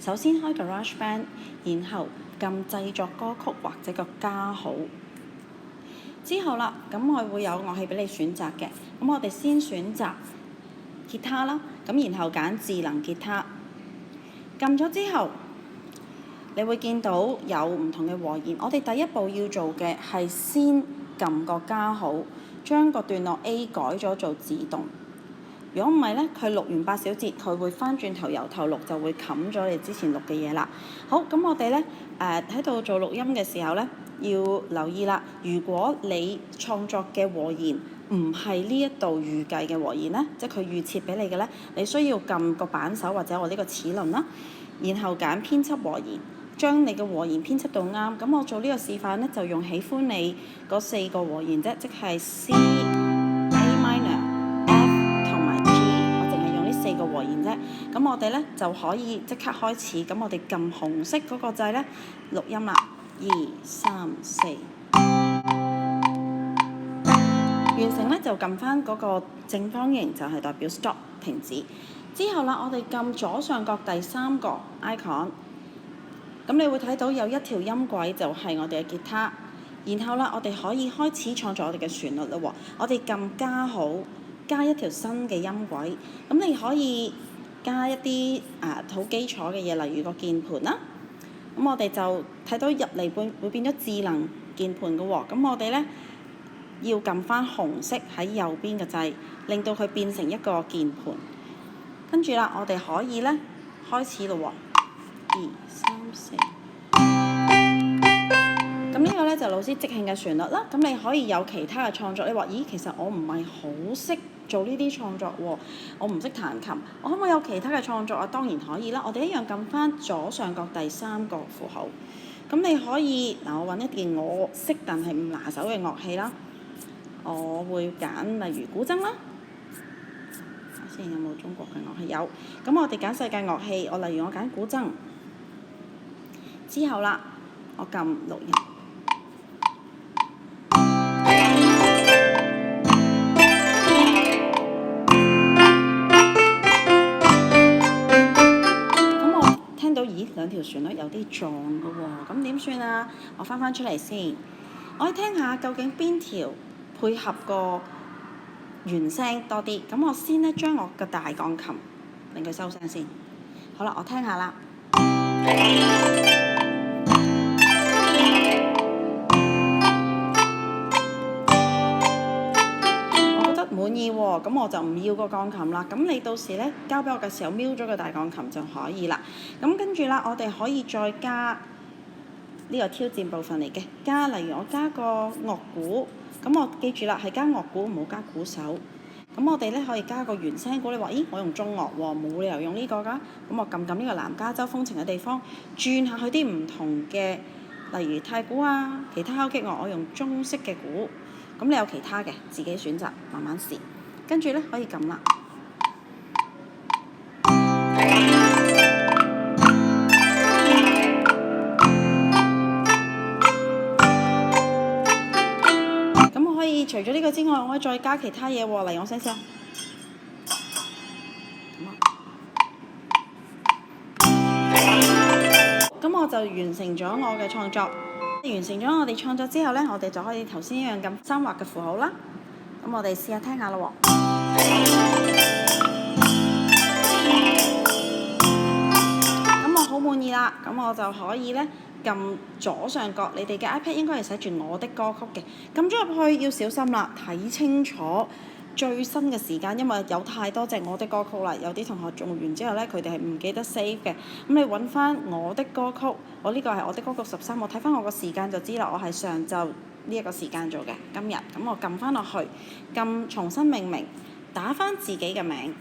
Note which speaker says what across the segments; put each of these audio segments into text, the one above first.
Speaker 1: 首先開 GarageBand， 然後撳製作歌曲或者個加號。之後啦，咁我會有樂器俾你選擇嘅。咁我哋先選擇吉他啦，咁然後揀智能吉他。撳咗之後，你會見到有唔同嘅和弦。我哋第一步要做嘅係先撳個加號，將個段落 A 改咗做自動。如果唔係咧，佢錄完8小節，佢會翻轉頭由頭錄，就會冚咗你之前錄嘅嘢啦。好，咁我哋咧喺度做錄音嘅時候咧，要留意啦。如果你創作嘅和弦唔係呢一度預計嘅和弦咧，即係佢預設俾你嘅咧，你需要撳個板手或者我呢個齒輪啦，然後揀編輯和弦，將你嘅和弦編輯到啱。咁我做呢個示範咧，就用喜歡你嗰4個和弦啫，即係 C、A minor、F 同埋 G， 我淨係用呢4個和弦啫。咁我哋咧就可以即刻開始。咁我哋撳紅色嗰個掣咧，錄音啦，2、3、4。完成咧就撳翻嗰個正方形，就係代表 stop 停止。之後啦，我哋撳左上角第3個 icon， 咁你會睇到有一條音軌就係我哋嘅吉他。然後啦，我哋可以開始創作我哋嘅旋律啦喎。我哋撳加號，加一條新嘅音軌。咁你可以加一啲好基礎嘅嘢，例如個鍵盤啦。咁我哋就睇到入嚟會變咗智能鍵盤嘅喎。咁我哋咧要撳翻紅色喺右邊嘅掣，令到佢變成一個鍵盤。跟住啦，我哋可以咧開始咯喎，2、3、4。咁呢個咧就老師即興嘅旋律啦。咁你可以有其他嘅創作。你話咦，其實我唔係好識做呢啲創作喎，我唔識彈琴，我可唔可以有其他嘅創作啊？當然可以啦。我哋一樣撳翻左上角第3個符號。咁你可以我揾一件我識但係唔拿手嘅樂器啦。我會揀例如古箏啦。睇先有冇中國嘅樂器？有。咁我哋揀世界樂器，例如我揀古箏。之後啦，我撳錄音。咁我聽到咦兩條旋律有啲撞嘅喎，咁點算啊？我翻出嚟先，我聽下究竟邊條配合個原聲多啲。咁我先咧將我嘅大鋼琴令佢收聲先。好啦，我聽下啦。我覺得滿意喎，咁我就唔要個鋼琴啦。咁你到時咧交俾我嘅時候，瞄咗個大鋼琴就可以啦。咁跟住啦，我哋可以再加呢個挑戰部分嚟嘅，例如我加個樂鼓。咁我記住啦，係加樂鼓，唔好加鼓手。咁我哋咧可以加個原聲鼓。你話咦，我用中樂喎，冇理由用呢個㗎。咁我撳呢個南加州風情嘅地方，轉下去啲唔同嘅，例如太鼓啊，其他敲擊樂，我用中式嘅鼓。咁你有其他嘅，自己選擇，慢慢試。跟住咧可以撳啦。除咗呢個之外，我可以再加其他嘢喎，例如我試下。咁我就完成咗我嘅創作。完成咗我哋創作之後呢，我哋就可以頭先一樣撳3畫嘅符號啦。咁我哋試下聽下咯喎。咁我好滿意啦，咁我就可以呢。撳左上角，你哋嘅 iPad 應該係寫住我的歌曲嘅。撳咗入去要小心啦，睇清楚最新嘅時間，因為有太多隻我的歌曲啦。有啲同學做完之後呢，佢哋係唔記得 save 嘅。咁你揾翻我的歌曲，我呢個係我的歌曲13，我睇翻我個時間就知啦。我係上晝呢一個時間做嘅，今日。咁我撳翻落去，撳重新命名，打翻自己嘅名。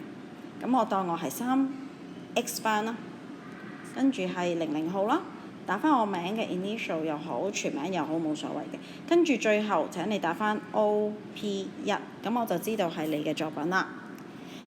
Speaker 1: 咁我當我係3X 班啦，跟住係00號啦。打翻我名嘅 initial 又好，全名又好，冇所謂嘅。跟住最後請你打翻 OP1，咁我就知道係你嘅作品啦。